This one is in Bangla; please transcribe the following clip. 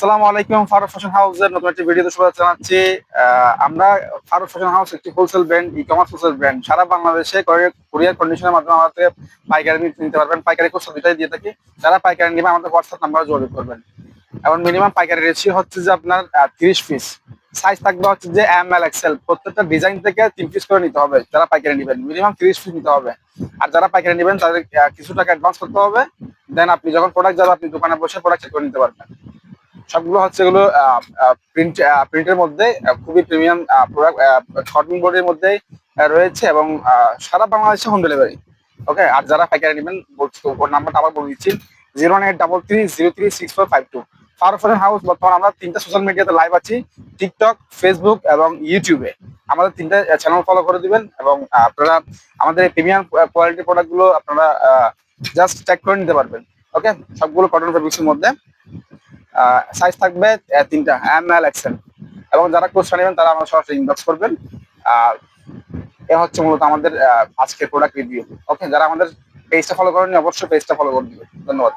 আসসালামু আলাইকুম। ফারুক ফ্যাশন হাউসের নতুন একটি ভিডিওতে শুভেচ্ছা জানাচ্ছি। আমরা ফারুক ফ্যাশন হাউস একটি wholesale brand, e-commerce wholesale brand. সারা বাংলাদেশে কুরিয়ার কন্ডিশনের মাধ্যমে আমাদের পাইকারি নিতে পারবেন। পাইকারি খুচরা দুটাই দিয়ে থাকি। যারা পাইকারি নেবেন আমাদের হোয়াটসঅ্যাপ নাম্বারে যোগাযোগ করবেন। এবং মিনিমাম পাইকারি রেশিও হচ্ছে যে আপনার 30 পিস। সাইজ থাকবে হচ্ছে যে এম, এল, এক্সেল। প্রত্যেকটা ডিজাইন থেকে 3 পিস করে নিতে হবে। যারা পাইকারি নেবেন মিনিমাম 30 পিস নিতে হবে। আর যারা পাইকারি নেবেন তাদের কিছু টাকা অ্যাডভান্স করতে হবে। দেন আপনি যখন প্রোডাক্ট যাবে আপনি দোকানে বসে প্রোডাক্ট চেক করে নিতে পারবেন। সবগুলো হচ্ছে এগুলো প্রিন্টের মধ্যে খুবই প্রিমিয়াম প্রোডাক্ট, শর্টিং বোর্ডের মধ্যেই রয়েছে এবং সারা বাংলাদেশে হোম ডেলিভারি। ওকে, আর যারা পাইকারি নেবেন বলছি ওর নাম্বারটা আবার বলে দিচ্ছি, 09833036452। ফারুক ফ্যাশন হাউস বর্তমানে আমরা 3টা সোশ্যাল মিডিয়াতে লাইভ আছি, টিকটক, ফেসবুক এবং ইউটিউবে। আমাদের 3টা চ্যানেল ফলো করে দিবেন এবং আপনারা আমাদের প্রিমিয়াম কোয়ালিটির প্রোডাক্টগুলো আপনারা জাস্ট চেক করে নিতে পারবেন। ওকে, সবগুলো কটন ফেব্রিক্সের মধ্যে। সাইজ থাকবে 3টা, এম, এল, এক্সেল। এবং যারা খুচরা নেবেন তারা আমার সরাসরি ইনবক্স করবেন। আর এ হচ্ছে মূলত আমাদের আজকের প্রোডাক্ট রিভিউ। ওকে, যারা আমাদের পেজটা ফলো করেননি অবশ্যই পেজটা ফলো করে দিবেন। ধন্যবাদ।